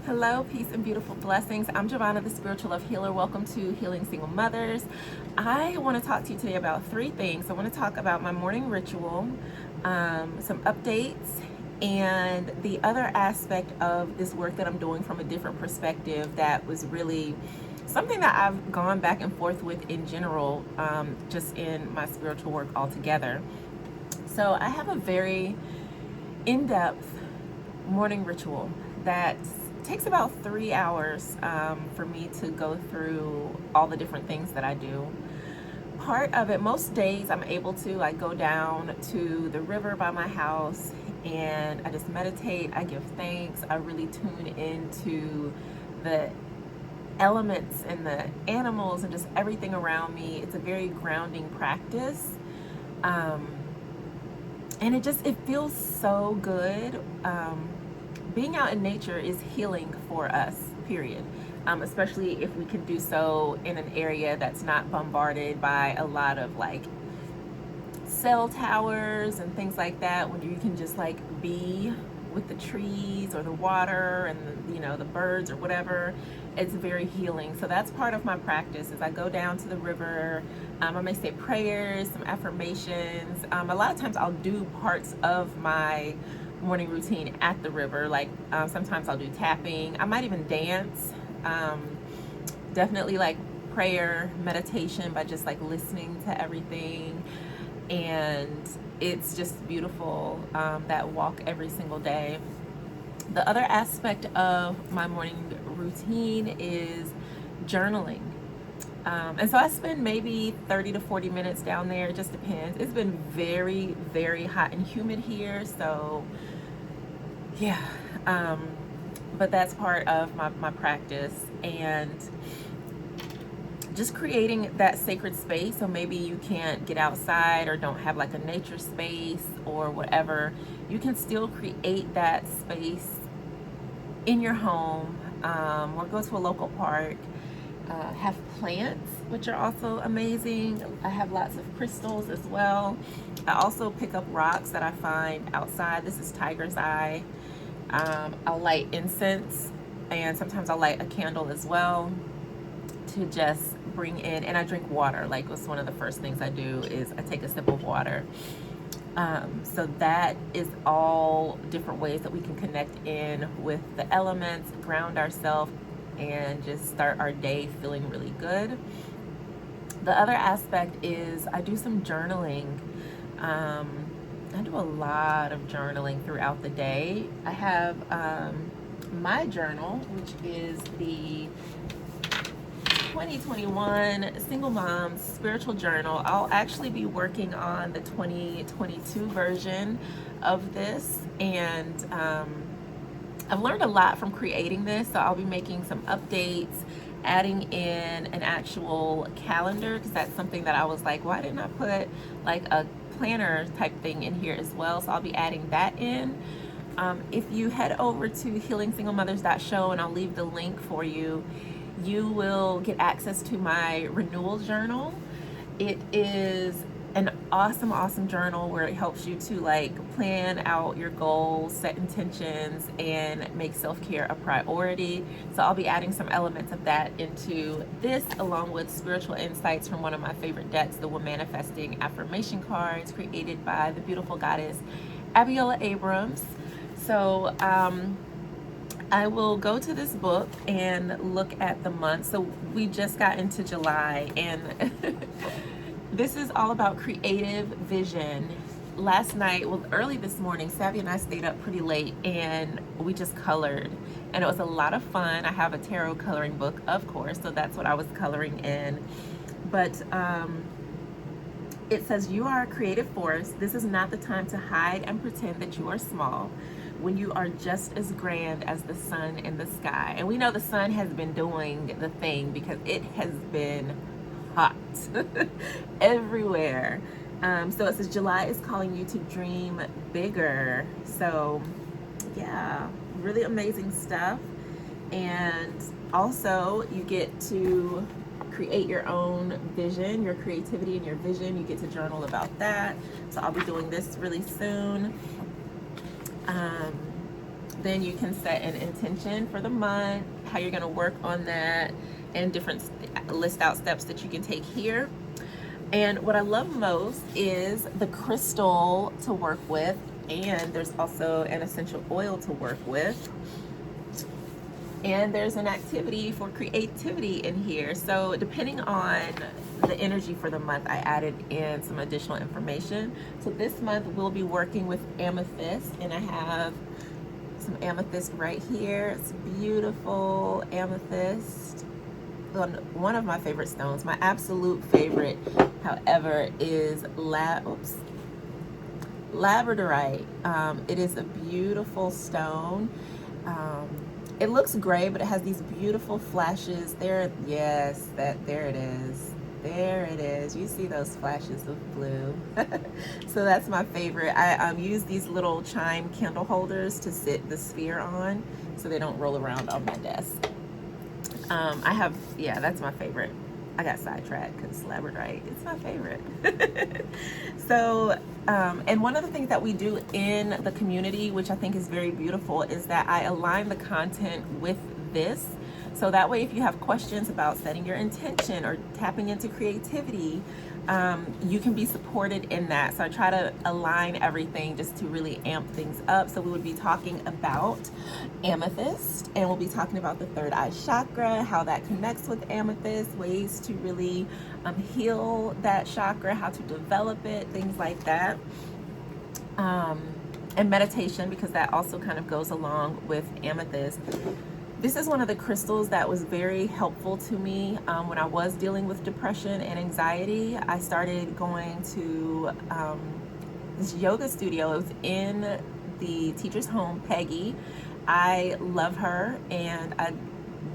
Hello, peace and beautiful blessings. I'm Jovhannah, the spiritual love healer. Welcome to Healing Single Mothers. I want to talk to you today about three things. I want to talk about my morning ritual, some updates, and the other aspect of this work that I'm doing from a different perspective that was really something that I've gone back and forth with in general, just in my spiritual work altogether. So I have a very in-depth morning ritual that takes about 3 hours for me to go through all the different things that I do. Part of it, most days I'm able to go down to the river by my house and I just meditate, I give thanks, I really tune into the elements and the animals and just everything around me. It's a very grounding practice. And it feels so good. Being out in nature is healing for us, period. Especially if we can do so in an area that's not bombarded by a lot of cell towers and things like that, when you can just be with the trees or the water and the birds or whatever. It's very healing. So that's part of my practice. As I go down to the river, I may say prayers, some affirmations. A lot of times I'll do parts of my morning routine at the river. Sometimes I'll do tapping. I might even dance. Definitely prayer, meditation, by just listening to everything. And it's just beautiful, that walk every single day. The other aspect of my morning routine is journaling. And so I spend maybe 30 to 40 minutes down there. It just depends. It's been very, very hot and humid here. So yeah, but that's part of my practice, and just creating that sacred space. So maybe you can't get outside or don't have a nature space or whatever. You can still create that space in your home, or go to a local park. Have plants, which are also amazing. I have lots of crystals as well. I also pick up rocks that I find outside. This is tiger's eye. I'll light incense, and sometimes I'll light a candle as well to just bring in, and I drink water. What's one of the first things I do is I take a sip of water. So that is all different ways that we can connect in with the elements, ground ourselves, and just start our day feeling really good. The other aspect is I do some journaling. I do a lot of journaling throughout the day. I have my journal, which is the 2021 Single Moms Spiritual Journal. I'll actually be working on the 2022 version of this, and I've learned a lot from creating this, so I'll be making some updates, adding in an actual calendar, because that's something that I was why didn't I put a planner type thing in here as well? So I'll be adding that in. If you head over to healingsinglemothers.show, and I'll leave the link for you, you will get access to my Renewal Journal. It is an awesome journal where it helps you to plan out your goals, set intentions, and make self-care a priority. So I'll be adding some elements of that into this, along with spiritual insights from one of my favorite decks, the Manifesting Affirmation cards, created by the beautiful goddess Abiola Abrams. So I will go to this book and look at the month. So we just got into July, and this is all about creative vision. Last night, early this morning, Savvy and I stayed up pretty late, and we just colored, and it was a lot of fun. I have a tarot coloring book, of course, so that's what I was coloring in. But it says, "You are a creative force. This is not the time to hide and pretend that you are small, when you are just as grand as the sun in the sky." And we know the sun has been doing the thing, because it has been hot everywhere. So it says July is calling you to dream bigger. So yeah, really amazing stuff. And also you get to create your own vision, your creativity and your vision. You get to journal about that. So I'll be doing this really soon. then you can set an intention for the month, how you're going to work on that, and different list out steps that you can take here. And what I love most is the crystal to work with, and there's also an essential oil to work with. And there's an activity for creativity in here. So depending on the energy for the month, I added in some additional information. So this month we'll be working with Amethyst, and I have some amethyst right here. It's beautiful amethyst. One of my favorite stones. My absolute favorite, however, is labradorite. It is a beautiful stone. It looks gray, but it has these beautiful flashes. There, yes, there it is. There it is. You see those flashes of blue. So that's my favorite. I use these little chime candle holders to sit the sphere on so they don't roll around on my desk. That's my favorite. I got sidetracked because labradorite, it's my favorite. So, and one of the things that we do in the community, which I think is very beautiful, is that I align the content with this. So that way, if you have questions about setting your intention or tapping into creativity, you can be supported in that. So I try to align everything just to really amp things up. So we would be talking about amethyst, and we'll be talking about the third eye chakra, how that connects with amethyst, ways to really heal that chakra, how to develop it, things like that. And meditation, because that also kind of goes along with amethyst. This is one of the crystals that was very helpful to me when I was dealing with depression and anxiety. I started going to this yoga studio. It was in the teacher's home, Peggy. I love her, and I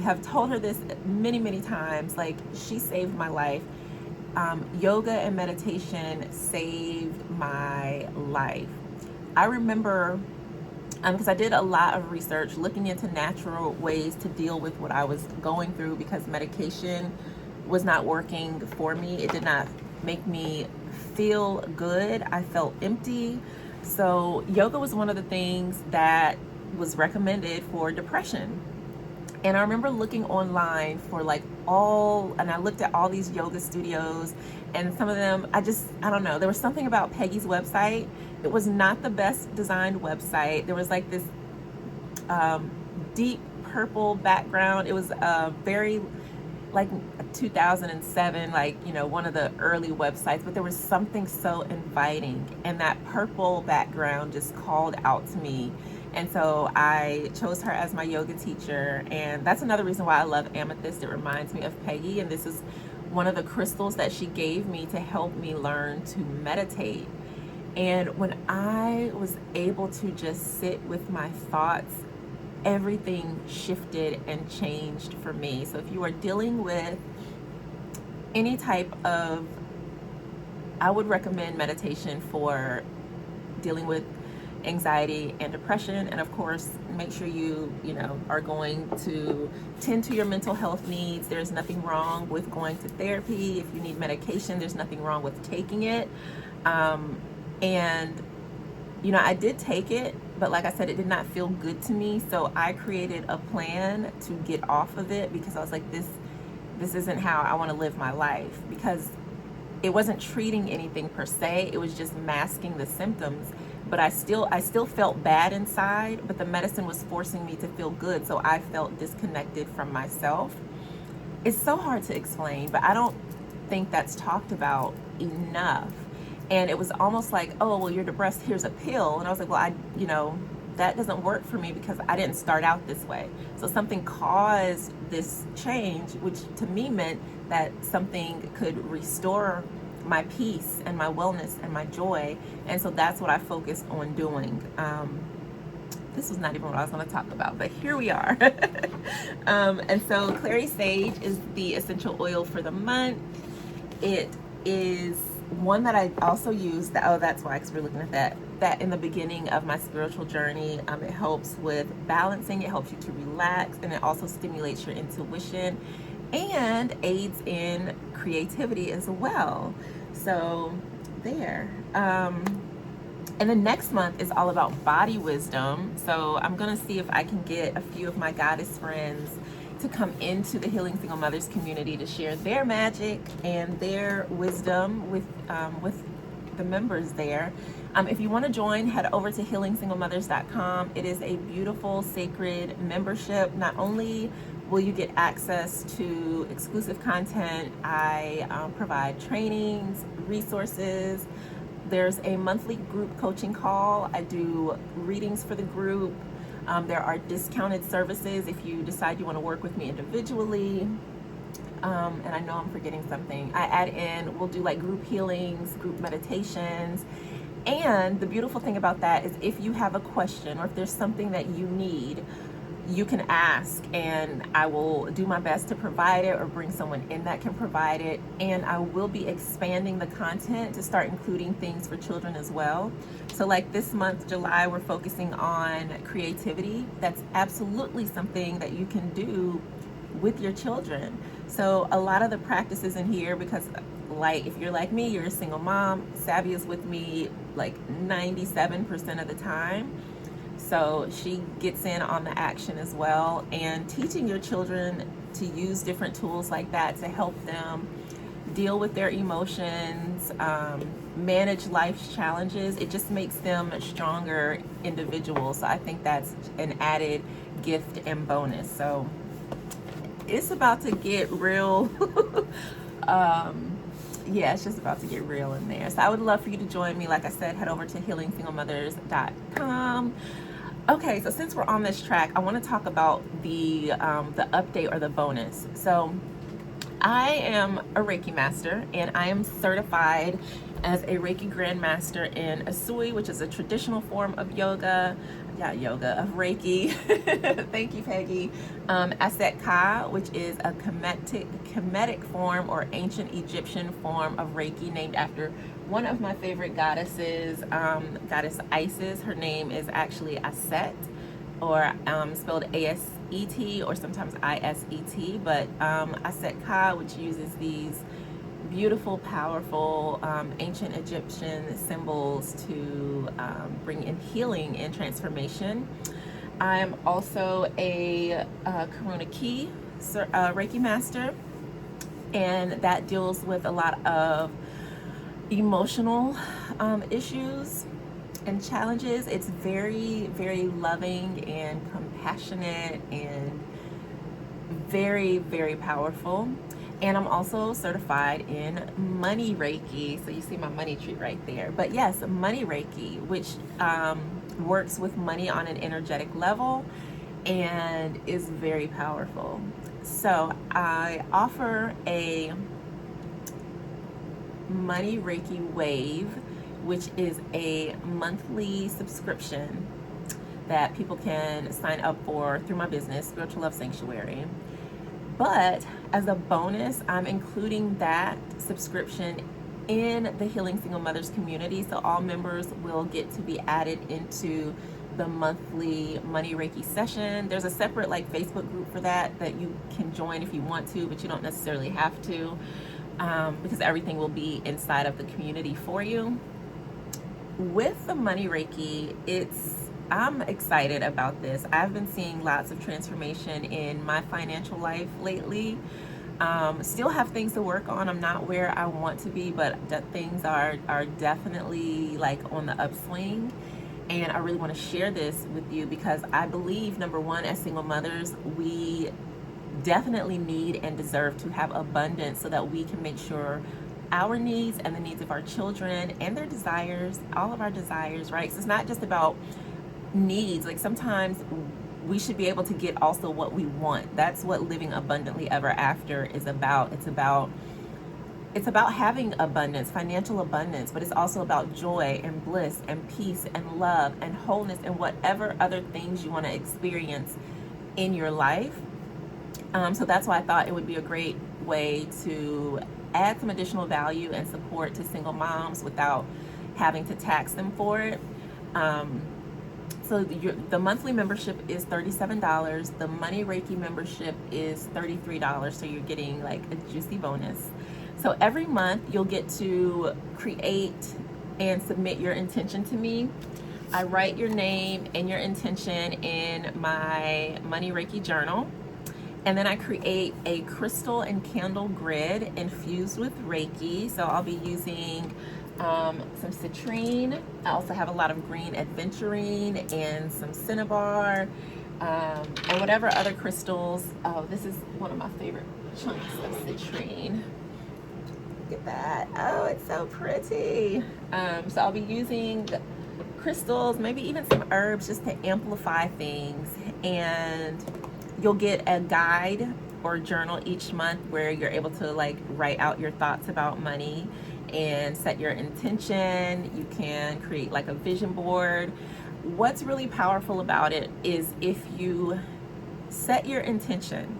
have told her this many, many times. Like, she saved my life. Yoga and meditation saved my life. I remember, because I did a lot of research looking into natural ways to deal with what I was going through, because medication was not working for me. It did not make me feel good. I felt empty. So yoga was one of the things that was recommended for depression. And I remember looking online for and I looked at all these yoga studios, and some of them, I don't know, there was something about Peggy's website. It was not the best designed website. There was like this deep purple background. It was very like 2007, one of the early websites, but there was something so inviting, and that purple background just called out to me. And so I chose her as my yoga teacher, and that's another reason why I love amethyst. It reminds me of Peggy, and this is one of the crystals that she gave me to help me learn to meditate. And when I was able to just sit with my thoughts, everything shifted and changed for me. So if you are dealing with any type of, I would recommend meditation for dealing with anxiety and depression. And of course, make sure you are going to tend to your mental health needs. There's nothing wrong with going to therapy. If you need medication, there's nothing wrong with taking it. And I did take it, but like I said, it did not feel good to me. So I created a plan to get off of it, because I was like, this isn't how I want to live my life, because it wasn't treating anything per se. It was just masking the symptoms. But I still felt bad inside, but the medicine was forcing me to feel good. So I felt disconnected from myself. It's so hard to explain, but I don't think that's talked about enough. And it was almost like, oh, well, you're depressed, here's a pill. And I was like, well, that doesn't work for me, because I didn't start out this way. So something caused this change, which to me meant that something could restore my peace and my wellness and my joy. And so that's what I focused on doing. This was not even what I was going to talk about, but here we are. And so Clary Sage is the essential oil for the month. It is one that I also use, that's why, because we're looking at that in the beginning of my spiritual journey. It helps with balancing, it helps you to relax, and it also stimulates your intuition and aids in creativity as well. So there. And the next month is all about body wisdom. So I'm gonna see if I can get a few of my goddess friends to come into the Healing Single Mothers community to share their magic and their wisdom with the members there. If you want to join, head over to healingsinglemothers.com. It is a beautiful, sacred membership. Not only will you get access to exclusive content, I provide trainings, resources. There's a monthly group coaching call. I do readings for the group. There are discounted services if you decide you want to work with me individually. And I know I'm forgetting something. I add in, we'll do like group healings, group meditations. And the beautiful thing about that is if you have a question or if there's something that you need, you can ask and I will do my best to provide it or bring someone in that can provide it. And I will be expanding the content to start including things for children as well. So like this month, July, we're focusing on creativity. That's absolutely something that you can do with your children. So a lot of the practices in here, because like if you're like me, you're a single mom, Savvy is with me like 97% of the time. So she gets in on the action as well, and teaching your children to use different tools like that to help them deal with their emotions, manage life's challenges. It just makes them stronger individuals. So I think that's an added gift and bonus. So it's about to get real. Yeah, it's just about to get real in there. So I would love for you to join me. Like I said, head over to healingsinglemothers.com. Okay, so since we're on this track, I want to talk about the update or the bonus. So I am a Reiki master, and I am certified as a Reiki Grandmaster in Asui, which is a traditional form of yoga. Of Reiki. Thank you, Peggy. Aset Ka, which is a Kemetic form or ancient Egyptian form of Reiki, named after one of my favorite goddesses, Goddess Isis. Her name is actually Aset, or spelled A-S-E-T, or sometimes I-S-E-T, but Aset Ka, which uses these beautiful, powerful ancient Egyptian symbols to bring in healing and transformation. I'm also a Karuna Ki Reiki master, and that deals with a lot of emotional issues and challenges. It's very, very loving and compassionate and very, very powerful. And I'm also certified in Money Reiki. So you see my money tree right there. But yes, Money Reiki, which works with money on an energetic level and is very powerful. So I offer a Money Reiki Wave, which is a monthly subscription that people can sign up for through my business, Spiritual Love Sanctuary. But as a bonus, I'm including that subscription in the Healing Single Mothers community. So all members will get to be added into the monthly Money Reiki session. There's a separate like Facebook group for that you can join if you want to, but you don't necessarily have to, because everything will be inside of the community for you. With the Money Reiki, I'm excited about this. I've been seeing lots of transformation in my financial life lately. Still have things to work on. I'm not where I want to be, but things are definitely like on the upswing. And I really want to share this with you because I believe, number one, as single mothers, we definitely need and deserve to have abundance so that we can make sure our needs and the needs of our children and their desires, all of our desires, right? So it's not just about needs. Like sometimes we should be able to get also what we want. That's what living abundantly ever after is about. It's about having abundance, financial abundance, but it's also about joy and bliss and peace and love and wholeness and whatever other things you want to experience in your life. So that's why I thought it would be a great way to add some additional value and support to single moms without having to tax them for it. So the monthly membership is $37. The Money Reiki membership is $33. So you're getting like a juicy bonus. So every month you'll get to create and submit your intention to me. I write your name and your intention in my Money Reiki journal. And then I create a crystal and candle grid infused with Reiki. So I'll be using some citrine. I also have a lot of green aventurine and some cinnabar, and whatever other crystals. Oh, this is one of my favorite chunks of citrine. Look at that. Oh, it's so pretty. So I'll be using crystals, maybe even some herbs, just to amplify things. And you'll get a guide or journal each month where you're able to like write out your thoughts about money and set your intention. You can create like a vision board. What's really powerful about it is if you set your intention,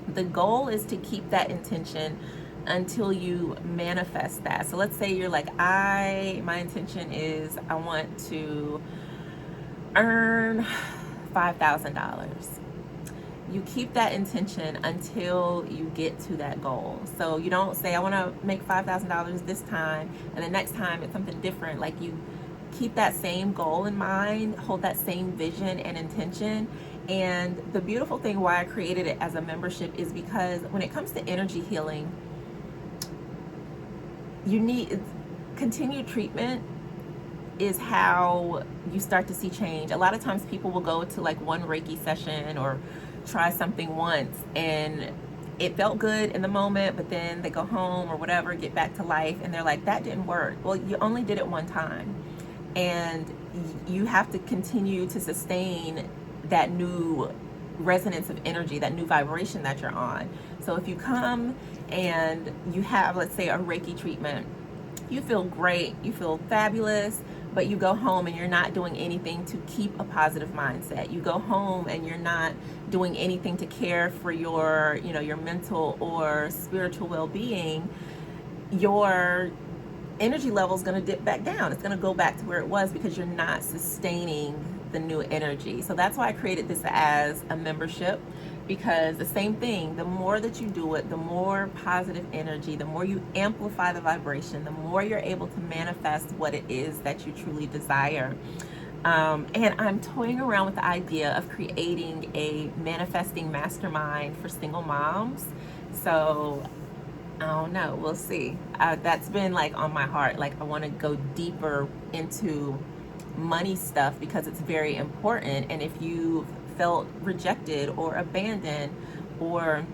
the goal is to keep that intention until you manifest that. So let's say you're like, my intention is I want to earn $5,000. You keep that intention until you get to that goal. So you don't say, I want to make $5,000 this time, and the next time it's something different. Like, you keep that same goal in mind, hold that same vision and intention. And the beautiful thing why I created it as a membership is because when it comes to energy healing, you need continued treatment is how you start to see change. A lot of times people will go to like one Reiki session or try something once and it felt good in the moment, but then they go home or whatever, get back to life, and they're like, that didn't work. Well, you only did it one time, and you have to continue to sustain that new resonance of energy, that new vibration that you're on. So if you come and you have, let's say, a Reiki treatment, you feel great, you feel fabulous, but you go home and you're not doing anything to keep a positive mindset. You go home and you're not doing anything to care for your, your mental or spiritual well-being. Your energy level is going to dip back down. It's going to go back to where it was because you're not sustaining the new energy. So that's why I created this as a membership, because the same thing, the more that you do it, the more positive energy, the more you amplify the vibration, the more you're able to manifest what it is that you truly desire. And I'm toying around with the idea of creating a manifesting mastermind for single moms. So I don't know, we'll see. That's been like on my heart. Like, I want to go deeper into money stuff because it's very important. And if you felt rejected or abandoned, or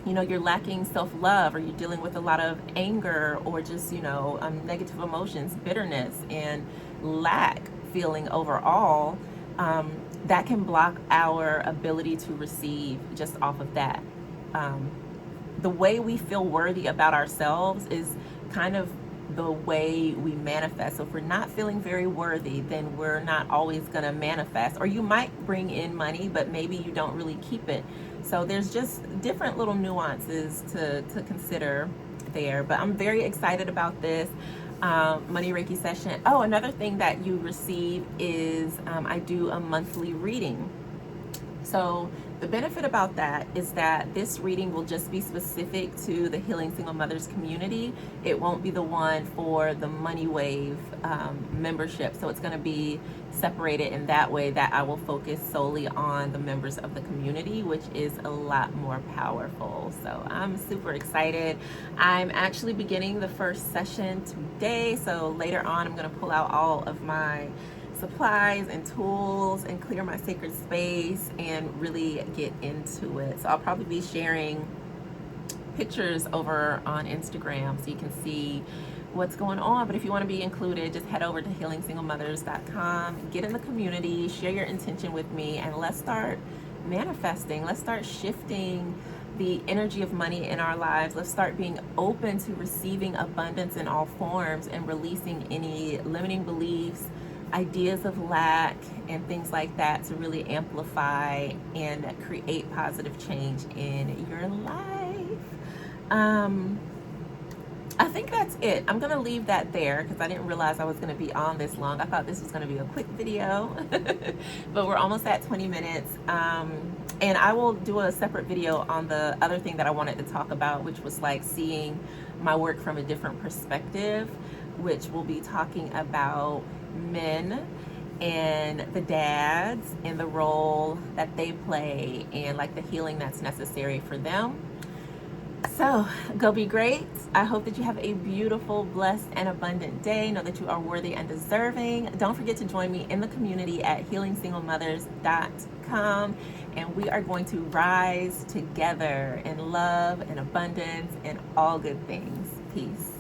you're lacking self-love, or you're dealing with a lot of anger, or just negative emotions, bitterness, and lack feeling overall, that can block our ability to receive just off of that. The way we feel worthy about ourselves is kind of the way we manifest. So if we're not feeling very worthy, then we're not always going to manifest. Or you might bring in money, but maybe you don't really keep it. So there's just different little nuances to consider there. But I'm very excited about this Money Reiki session. Oh, another thing that you receive is I do a monthly reading. So the benefit about that is that this reading will just be specific to the Healing Single Mothers community. It won't be the one for the Money Wave membership. So it's going to be separated in that way, that I will focus solely on the members of the community, which is a lot more powerful. So I'm super excited. I'm actually beginning the first session today. So later on, I'm going to pull out all of my supplies and tools and clear my sacred space and really get into it. So I'll probably be sharing pictures over on Instagram so you can see what's going on. But if you want to be included, just head over to healingsinglemothers.com, get in the community, share your intention with me, and let's start manifesting. Let's start shifting the energy of money in our lives. Let's start being open to receiving abundance in all forms and releasing any limiting beliefs, ideas of lack, and things like that, to really amplify and create positive change in your life. I think that's it. I'm going to leave that there because I didn't realize I was going to be on this long. I thought this was going to be a quick video, but we're almost at 20 minutes. And I will do a separate video on the other thing that I wanted to talk about, which was like seeing my work from a different perspective. which will be talking about men and the dads and the role that they play and like the healing that's necessary for them. So go be great. I hope that you have a beautiful, blessed, and abundant day. Know that you are worthy and deserving. Don't forget to join me in the community at healingsinglemothers.com, and we are going to rise together in love and abundance and all good things. Peace.